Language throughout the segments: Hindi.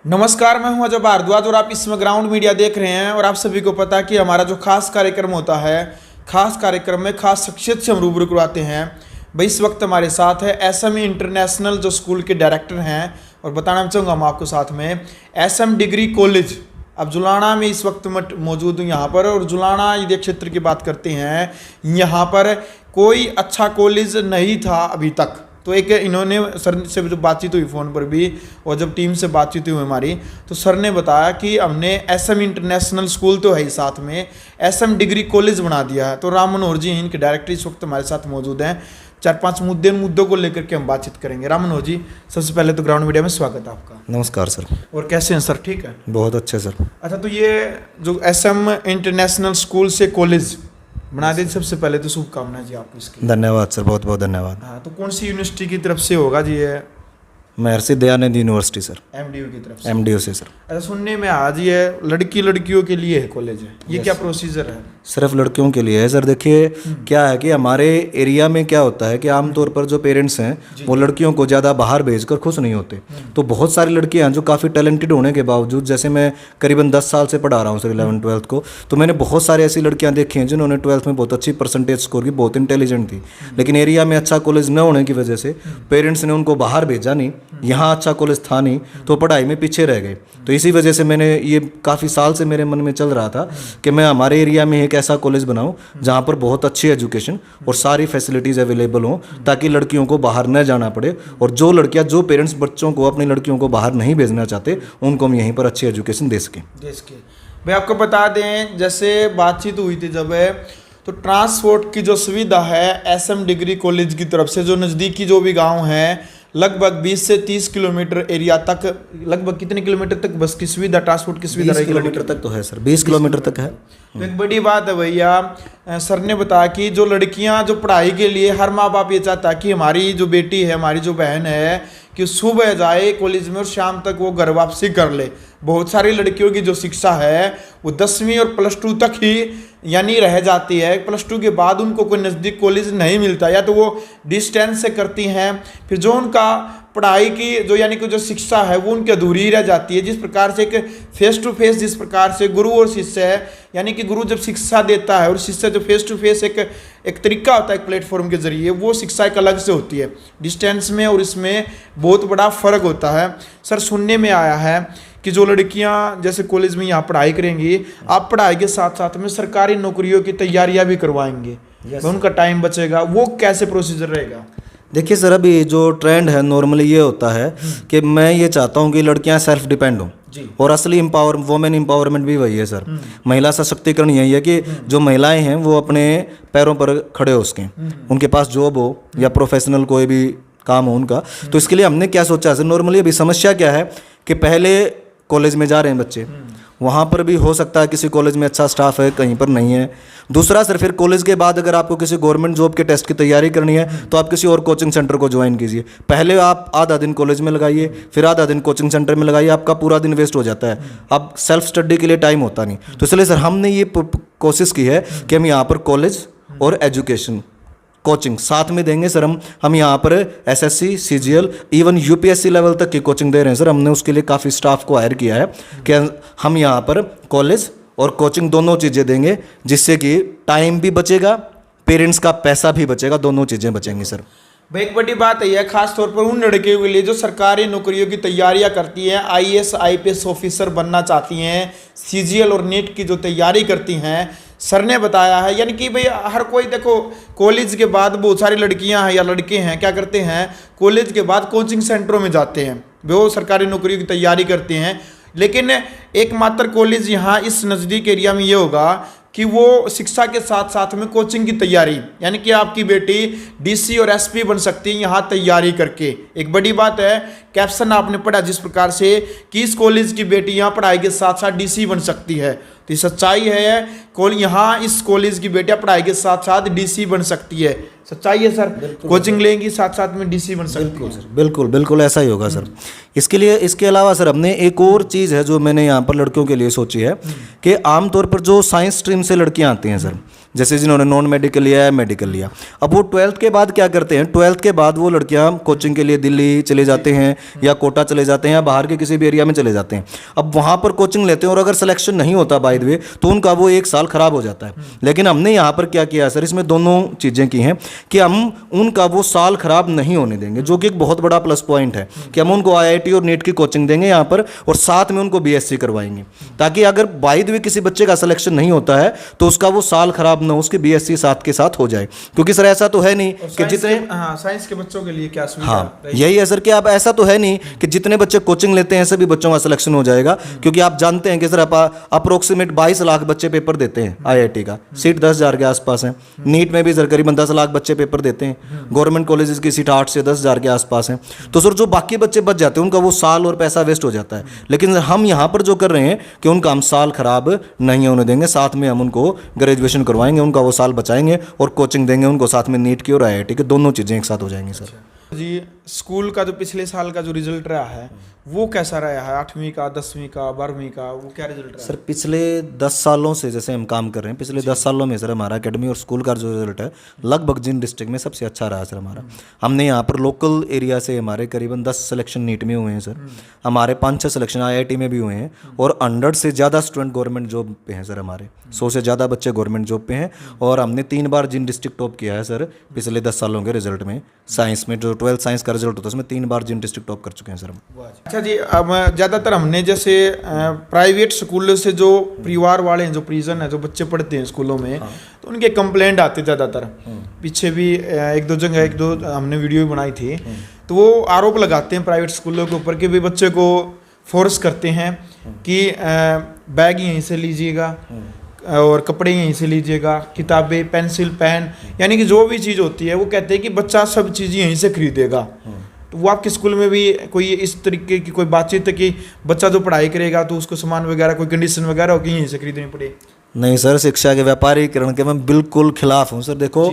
नमस्कार, मैं हूं अजय भारद्वाज और आप इसमें ग्राउंड मीडिया देख रहे हैं। और आप सभी को पता है कि हमारा जो खास कार्यक्रम होता है, खास कार्यक्रम में खास शख्सियत से हम रूबरू करवाते हैं। भाई इस वक्त हमारे साथ है एसएम इंटरनेशनल जो स्कूल के डायरेक्टर हैं, और बताना चाहूँगा हम आपको साथ में एसएम डिग्री कॉलेज अब जुलाना में इस वक्त मौजूद हूँ यहाँ पर। और जुलाना यदि क्षेत्र की बात करते हैं, यहाँ पर कोई अच्छा कॉलेज नहीं था अभी तक। तो एक इन्होंने सर से जो बातचीत हुई फ़ोन पर भी, और जब टीम से बातचीत हुई हमारी, तो सर ने बताया कि हमने एसएम इंटरनेशनल स्कूल तो है ही, साथ में एसएम डिग्री कॉलेज बना दिया है। तो राम मनोहर जी इनके डायरेक्टर इस वक्त हमारे साथ मौजूद हैं। 4-5 मुद्दों को लेकर के हम बातचीत करेंगे। राम मनोहर जी, सबसे पहले तो ग्राउंड मीडिया में स्वागत है आपका। नमस्कार सर। और कैसे हैं सर? ठीक है, बहुत अच्छे सर। अच्छा, तो ये जो एसएम इंटरनेशनल स्कूल से कॉलेज बना दी, सबसे पहले तो शुभकामनाएं जी आपको इसकी। धन्यवाद सर, बहुत बहुत धन्यवाद। हाँ, तो कौन सी यूनिवर्सिटी की तरफ से होगा जी ये? Maharshi Dayanand university sir, MDU की तरफ से। एमडीयू से सर। अच्छा, सुनने में आज ये लड़कियों के लिए है कॉलेज है, ये क्या प्रोसीजर है? सिर्फ लड़कियों के लिए है सर। देखिए क्या है कि हमारे एरिया में क्या होता है कि आमतौर पर जो पेरेंट्स हैं वो लड़कियों को ज़्यादा बाहर भेजकर खुश नहीं होते। तो बहुत सारी लड़कियां हैं जो काफ़ी टैलेंटेड होने के बावजूद, जैसे मैं करीबन 10 साल से पढ़ा रहा हूँ सर 11th-12th को, तो मैंने बहुत सारी ऐसी लड़कियां देखी हैं जिन्होंने 12th में बहुत अच्छी परसेंटेज स्कोर की, बहुत इंटेलिजेंट थी, लेकिन एरिया में अच्छा कॉलेज न होने की वजह से पेरेंट्स ने उनको बाहर भेजा नहीं, यहाँ अच्छा कॉलेज था नहीं, तो पढ़ाई में पीछे रह गए। तो इसी वजह से मैंने ये काफ़ी साल से मेरे मन में चल रहा था कि मैं हमारे एरिया में एक ऐसा कॉलेज बनाऊं जहां पर बहुत अच्छी एजुकेशन और सारी फैसिलिटीज़ अवेलेबल हों, ताकि लड़कियों को बाहर न जाना पड़े। और जो पेरेंट्स बच्चों को, अपनी लड़कियों को बाहर नहीं भेजना चाहते, उनको हम यहीं पर अच्छी एजुकेशन दे सकें। भाई आपको बता दें, जैसे बातचीत हुई थी जब, तो ट्रांसपोर्ट की जो सुविधा है एसएम डिग्री कॉलेज की तरफ से, जो नज़दीकी जो भी गाँव हैं, लगभग 20 से 30 किलोमीटर एरिया तक, लगभग कितने किलोमीटर तक बस की सुविधा, ट्रांसपोर्ट की सुविधा? 20 किलोमीटर तक तो है सर, 20 किलोमीटर तक है। तो एक बड़ी बात है भैया। सर ने बताया कि जो लड़कियां जो पढ़ाई के लिए, हर माँ बाप ये चाहता है कि हमारी जो बेटी है, हमारी जो बहन है, कि सुबह जाए कॉलेज में और शाम तक वो घर वापसी कर ले। बहुत सारी लड़कियों की जो शिक्षा है वो 10वीं और +2 तक ही यानी रह जाती है। +2 के बाद उनको कोई नज़दीक कॉलेज नहीं मिलता, या तो वो डिस्टेंस से करती हैं, फिर जो उनका पढ़ाई की जो यानी कि जो शिक्षा है वो उनकी अधूरी रह जाती है। जिस प्रकार से एक फेस टू फेस, जिस प्रकार से गुरु और शिष्य है, यानी कि गुरु जब शिक्षा देता है और शिष्य जो फेस टू फेस एक तरीका होता है, एक प्लेटफॉर्म के जरिए, वो शिक्षा एक अलग से होती है। डिस्टेंस में और इसमें बहुत बड़ा फ़र्क होता है। सर, सुनने में आया है कि जो लड़कियां जैसे कॉलेज में यहाँ पढ़ाई करेंगी, आप पढ़ाई के साथ साथ में सरकारी नौकरियों की तैयारियां भी करवाएंगे, तो उनका टाइम बचेगा, वो कैसे प्रोसीजर रहेगा? देखिए सर, अभी जो ट्रेंड है नॉर्मली ये होता है कि मैं ये चाहता हूँ कि लड़कियाँ सेल्फ डिपेंड हों, और असली वुमेन एम्पावरमेंट भी वही है सर। महिला सशक्तिकरण यही है कि जो महिलाएं हैं वो अपने पैरों पर खड़े हो सकें, उनके पास जॉब हो या प्रोफेशनल कोई भी काम हो उनका। तो इसके लिए हमने क्या सोचा सर, नॉर्मली अभी समस्या क्या है कि पहले कॉलेज में जा रहे हैं बच्चे, वहाँ पर भी हो सकता है किसी कॉलेज में अच्छा स्टाफ है, कहीं पर नहीं है। दूसरा सर, फिर कॉलेज के बाद अगर आपको किसी गवर्नमेंट जॉब के टेस्ट की तैयारी करनी है तो आप किसी और कोचिंग सेंटर को ज्वाइन कीजिए। पहले आप आधा दिन कॉलेज में लगाइए, फिर आधा दिन कोचिंग सेंटर में लगाइए, आपका पूरा दिन वेस्ट हो जाता है। अब सेल्फ स्टडी के लिए टाइम होता नहीं। तो इसलिए सर हमने ये कोशिश की है कि हम यहाँ पर कॉलेज और एजुकेशन कोचिंग साथ में देंगे सर। हम यहाँ पर SSC, CGL, even UPSC level तक की कोचिंग दे रहे हैं सर। हमने उसके लिए काफ़ी स्टाफ को हायर किया है कि हम यहाँ पर कॉलेज और कोचिंग दोनों चीज़ें देंगे, जिससे कि टाइम भी बचेगा, पेरेंट्स का पैसा भी बचेगा, दोनों चीज़ें बचेंगी सर। भाई एक बड़ी बात है, खास तौर पर उन लड़कियों के लिए जो सरकारी नौकरियों की तैयारियां करती हैं, आईएएस आईपीएस ऑफिसर बनना चाहती हैं, सीजीएल और नीट की जो तैयारी करती हैं। सर ने बताया है, यानी कि भाई हर कोई, देखो कॉलेज के बाद बहुत सारी लड़कियां हैं या लड़के हैं, क्या करते हैं, कॉलेज के बाद कोचिंग सेंटरों में जाते हैं, वो सरकारी नौकरियों की तैयारी करते हैं। लेकिन एकमात्र कॉलेज यहाँ इस नज़दीक एरिया में ये होगा कि वो शिक्षा के साथ साथ में कोचिंग की तैयारी, यानी कि आपकी बेटी डीसी और एसपी बन सकती है यहाँ तैयारी करके। एक बड़ी बात है, कैप्शन आपने पढ़ा जिस प्रकार से कि इस कॉलेज की बेटी यहाँ पढ़ाई के साथ साथ डीसी बन सकती है, तो ये सच्चाई है। यहाँ इस कॉलेज की बेटियाँ पढ़ाई के साथ साथ डीसी बन सकती है, सच्चाई है सर। कोचिंग लेंगी साथ साथ में डीसी बन सकती है सर। बिल्कुल बिल्कुल ऐसा ही होगा सर। इसके अलावा सर हमने एक और चीज़ है जो मैंने यहाँ पर लड़कियों के लिए सोची है कि आमतौर पर जो साइंस स्ट्रीम से लड़कियाँ आती हैं सर, जैसे जिन्होंने नॉन मेडिकल लिया है, मेडिकल लिया। अब वो 12th के बाद क्या करते हैं, 12th के बाद वो लड़कियां कोचिंग के लिए दिल्ली चले जाते हैं या कोटा चले जाते हैं या बाहर के किसी भी एरिया में चले जाते हैं। अब वहाँ पर कोचिंग लेते हैं और अगर सिलेक्शन नहीं होता बाय द वे तो उनका वो 1 साल खराब हो जाता है। लेकिन हमने यहाँ पर क्या किया सर, इसमें दोनों चीज़ें की हैं कि हम उनका वो साल खराब नहीं होने देंगे, जो कि एक बहुत बड़ा प्लस पॉइंट है कि हम उनको IIT और नीट की कोचिंग देंगे यहाँ पर और साथ में उनको BSc करवाएंगे, ताकि अगर बाय द वे किसी बच्चे का सिलेक्शन नहीं होता है तो उसका वो साल खराब ना हो, उसकी BSc साथ के साथ हो जाए। क्योंकि सर ऐसा तो है नहीं कि जितने साइंस के बच्चों के लिए क्या सुविधा, हाँ यही है सर कि अब ऐसा तो है नहीं कि जितने बच्चे कोचिंग लेते हैं सभी बच्चों का सिलेक्शन हो जाएगा। क्योंकि आप जानते हैं कि सर अप्रोक्सीमेट 22 लाख बच्चे पेपर देते हैं IIT का, सीट 10,000 के आसपास है। नीट में भी सर करीबन 10 लाख बच्चे पेपर देते हैं, गवर्नमेंट कॉलेजेस की सीट 8 से 10,000 के आसपास है। तो सर जो बाकी बच्चे बच जाते हैं उनका वो साल और पैसा वेस्ट हो जाता है। लेकिन हम यहाँ पर जो कर रहे हैं कि उनका हम साल खराब नहीं होने देंगे, साथ में हम उनको ग्रेजुएशन करवाएंगे, उनका वो साल बचाएंगे और कोचिंग देंगे उनको, साथ में नीट की और IIT की दोनों चीज़ें एक साथ हो जाएंगी सर। जी, स्कूल का जो पिछले साल का जो रिजल्ट रहा है वो कैसा रहा है? 8वीं का, 10वीं का, 12वीं का, वो क्या रिजल्ट रहा है? सर पिछले 10 सालों से जैसे हम काम कर रहे हैं, पिछले 10 सालों में सर हमारा एकेडमी और स्कूल का जो रिजल्ट है लगभग जिन डिस्ट्रिक्ट में सबसे अच्छा रहा सर हमारा। हमने यहाँ पर लोकल एरिया से हमारे करीबन 10 सिलेक्शन नीट में हुए हैं सर, हमारे 5-6 सिलेक्शन IIT में भी हुए हैं और 100 से ज़्यादा स्टूडेंट गवर्नमेंट जॉब पे हैं सर हमारे, 100 से ज़्यादा बच्चे गवर्नमेंट जॉब पे हैं। और हमने 3 बार जिन डिस्ट्रिक्ट टॉप किया है सर पिछले 10 सालों के रिजल्ट में, साइंस में जो 12th साइंस का रिजल्ट होता है उसमें 3 बार जिन डिस्ट्रिक्ट टॉप कर चुके हैं सर हम। अच्छा जी, अब ज़्यादातर हमने जैसे प्राइवेट स्कूलों से जो परिवार वाले हैं, जो प्रिजन है, जो बच्चे पढ़ते हैं स्कूलों में, तो उनके कंप्लेंट आते ज़्यादातर। पीछे भी 1-2 जगह 1-2 हमने वीडियो भी बनाई थी, तो वो आरोप लगाते हैं प्राइवेट स्कूलों के ऊपर कि भाई बच्चे को फोर्स करते हैं कि बैग यहीं से लीजिएगा और कपड़े यहीं से लीजिएगा, किताबें, पेंसिल, पेन, यानी कि जो भी चीज़ होती है वो कहते हैं कि बच्चा सब चीज़ यहीं से खरीदेगा। तो वो आपके स्कूल में भी कोई इस तरीके की कोई बातचीत है कि बच्चा जो पढ़ाई करेगा तो उसको सामान वगैरह कोई कंडीशन वगैरह हो कि यहीं से खरीदनी पड़े? नहीं सर, शिक्षा के व्यापारीकरण के मैं बिल्कुल खिलाफ हूँ सर। देखो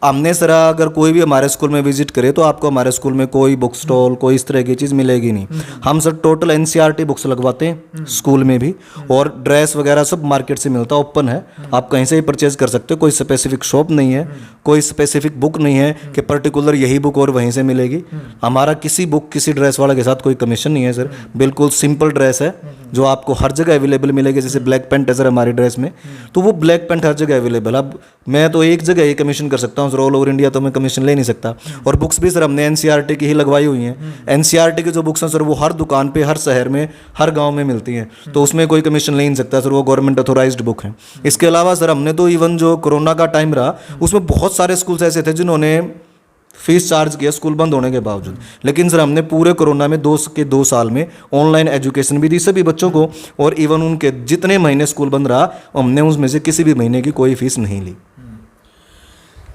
हमने सर अगर कोई भी हमारे स्कूल में विजिट करे तो आपको हमारे स्कूल में कोई बुक स्टॉल, कोई इस तरह की चीज़ मिलेगी नहीं। हम सर टोटल NCERT बुक्स लगवाते हैं स्कूल में भी, और ड्रेस वगैरह सब मार्केट से मिलता है, ओपन है, आप कहीं से ही परचेज कर सकते हो। कोई स्पेसिफिक शॉप नहीं है, कोई स्पेसिफिक बुक नहीं है कि पर्टिकुलर यही बुक और वहीं से मिलेगी। हमारा किसी बुक, किसी ड्रेस वाले के साथ कोई कमीशन नहीं है सर। बिल्कुल सिंपल ड्रेस है जो आपको हर जगह अवेलेबल मिलेगी। जैसे ब्लैक पेंट है सर हमारी ड्रेस में, तो वो ब्लैक पेंट हर जगह अवेलेबल। अब मैं तो एक जगह ही कमीशन कर सकता हूँ सर, ऑल ओवर इंडिया तो मैं कमीशन ले नहीं सकता। और बुक्स भी सर हमने NCERT की ही लगवाई हुई हैं। NCERT की जो बुक्स हैं सर वो हर दुकान पे, हर शहर में, हर गांव में मिलती हैं, तो उसमें कोई कमीशन ले नहीं सकता सर, वो गवर्नमेंट अथोराइज्ड बुक है। इसके अलावा सर हमने तो इवन जो कोरोना का टाइम रहा उसमें बहुत सारे स्कूल्स ऐसे थे जिन्होंने फीस चार्ज किया स्कूल बंद होने के बावजूद, लेकिन सर हमने पूरे कोरोना में 2 साल में ऑनलाइन एजुकेशन भी दी सभी बच्चों को, और इवन उनके जितने महीने स्कूल बंद रहा हमने उसमें से किसी भी महीने की कोई फीस नहीं ली।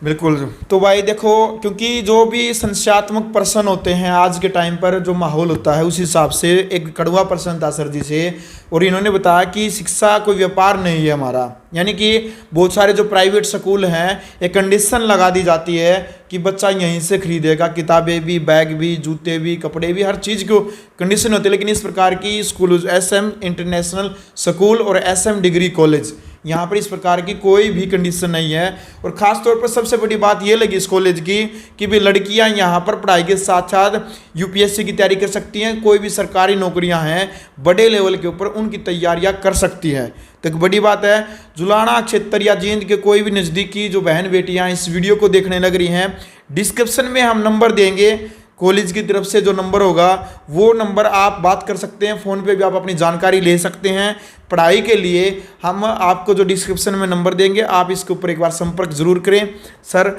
बिल्कुल। तो भाई देखो, क्योंकि जो भी संस्यात्मक पर्सन होते हैं आज के टाइम पर, जो माहौल होता है उस हिसाब से एक कड़वा पर्सन था सर जी से, और इन्होंने बताया कि शिक्षा कोई व्यापार नहीं है हमारा। यानी कि बहुत सारे जो प्राइवेट स्कूल हैं एक कंडीशन लगा दी जाती है कि बच्चा यहीं से खरीदेगा, किताबें भी, बैग भी, जूते भी, कपड़े भी, हर चीज़ को कंडीशन होती है। लेकिन इस प्रकार की स्कूल, SM इंटरनेशनल स्कूल और SM डिग्री कॉलेज, यहाँ पर इस प्रकार की कोई भी कंडीशन नहीं है। और ख़ास तौर पर सबसे बड़ी बात ये लगी इस कॉलेज की कि भी लड़कियाँ यहाँ पर पढ़ाई के साथ साथ UPSC की तैयारी कर सकती हैं, कोई भी सरकारी नौकरियाँ हैं बड़े लेवल के ऊपर उनकी तैयारियाँ कर सकती है। तो एक बड़ी बात है, जुलाना क्षेत्र या जींद के कोई भी नज़दीकी जो बहन बेटियाँ इस वीडियो को देखने लग रही हैं, डिस्क्रिप्शन में हम नंबर देंगे कॉलेज की तरफ से, जो नंबर होगा वो नंबर आप बात कर सकते हैं, फ़ोन पे भी आप अपनी जानकारी ले सकते हैं। पढ़ाई के लिए हम आपको जो डिस्क्रिप्शन में नंबर देंगे, आप इसके ऊपर एक बार संपर्क ज़रूर करें। सर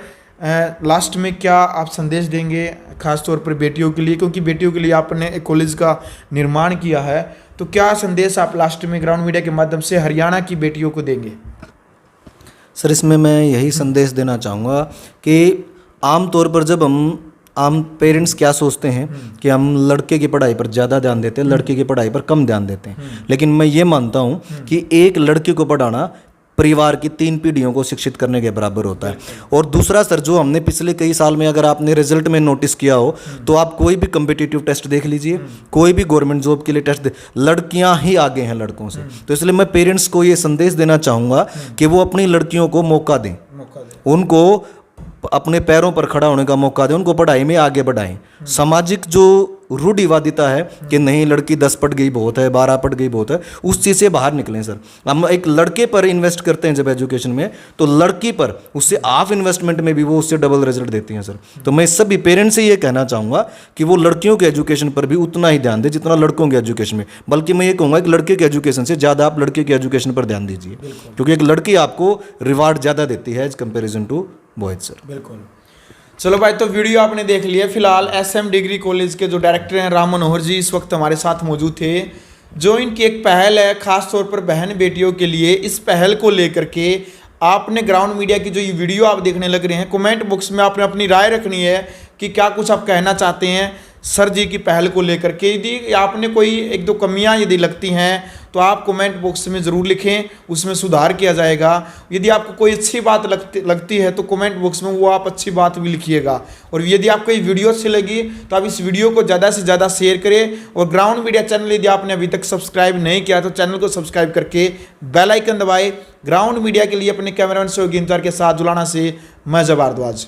लास्ट में क्या आप संदेश देंगे खास तौर पर बेटियों के लिए, क्योंकि बेटियों के लिए आपने एक कॉलेज का निर्माण किया है, तो क्या संदेश आप लास्ट में ग्राउंड मीडिया के माध्यम से हरियाणा की बेटियों को देंगे? सर इसमें मैं यही संदेश देना चाहूँगा कि आमतौर पर जब हम पेरेंट्स क्या सोचते हैं कि हम लड़के की पढ़ाई पर ज़्यादा ध्यान देते हैं, लड़की की पढ़ाई पर कम ध्यान देते हैं। लेकिन मैं ये मानता हूँ कि एक लड़की को पढ़ाना परिवार की 3 पीढ़ियों को शिक्षित करने के बराबर होता है। और दूसरा सर, जो हमने पिछले कई साल में, अगर आपने रिजल्ट में नोटिस किया हो तो आप कोई भी कम्पिटिटिव टेस्ट देख लीजिए, कोई भी गवर्नमेंट जॉब के लिए टेस्ट लड़कियां ही आगे हैं लड़कों से। तो इसलिए मैं पेरेंट्स को ये संदेश देना चाहूँगा कि वो अपनी लड़कियों को मौका दें, उनको अपने पैरों पर खड़ा होने का मौका दें, उनको पढ़ाई में आगे बढ़ाएं। सामाजिक जो रूढ़िवादिता है कि नहीं लड़की 10 पढ़ गई बहुत है, 12 पढ़ गई बहुत है, उस चीज़ से बाहर निकलें सर। हम एक लड़के पर इन्वेस्ट करते हैं जब एजुकेशन में, तो लड़की पर उससे हाफ इन्वेस्टमेंट में भी वो उससे डबल रिजल्ट देती हैं सर। तो मैं सभी पेरेंट्स से ये कहना चाहूँगा कि वो लड़कियों के एजुकेशन पर भी उतना ही ध्यान दें जितना लड़कों के एजुकेशन में। बल्कि मैं ये कहूँगा कि लड़के के एजुकेशन से ज़्यादा आप लड़के के एजुकेशन पर ध्यान दीजिए, क्योंकि एक लड़की आपको रिवार्ड ज़्यादा देती है as comparison to boys sir. बिल्कुल। चलो भाई, तो वीडियो आपने देख लिया। फिलहाल SM डिग्री कॉलेज के जो डायरेक्टर हैं राम मनोहर जी इस वक्त हमारे साथ मौजूद थे। जो इनकी एक पहल है खास तौर पर बहन बेटियों के लिए, इस पहल को लेकर के आपने ग्राउंड मीडिया की जो ये वीडियो आप देखने लग रहे हैं, कमेंट बॉक्स में आपने अपनी राय रखनी है कि क्या कुछ आप कहना चाहते हैं सर जी की पहल को लेकर के। यदि आपने कोई 1-2 कमियां यदि लगती हैं तो आप कमेंट बॉक्स में ज़रूर लिखें, उसमें सुधार किया जाएगा। यदि आपको कोई अच्छी बात लगती है तो कमेंट बॉक्स में वो आप अच्छी बात भी लिखिएगा। और यदि आपको ये वीडियो अच्छी लगी तो आप इस वीडियो को ज़्यादा से ज़्यादा शेयर करें। और ग्राउंड मीडिया चैनल यदि आपने अभी तक सब्सक्राइब नहीं किया तो चैनल को सब्सक्राइब करके बेल आइकन दबाएं। ग्राउंड मीडिया के लिए अपने कैमरामैन सहयोगी इंतजार के साथ जुलाना से मैं जबारदवाज।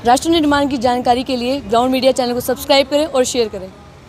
राष्ट्र निर्माण की जानकारी के लिए ग्राउंड मीडिया चैनल को सब्सक्राइब करें और शेयर करें।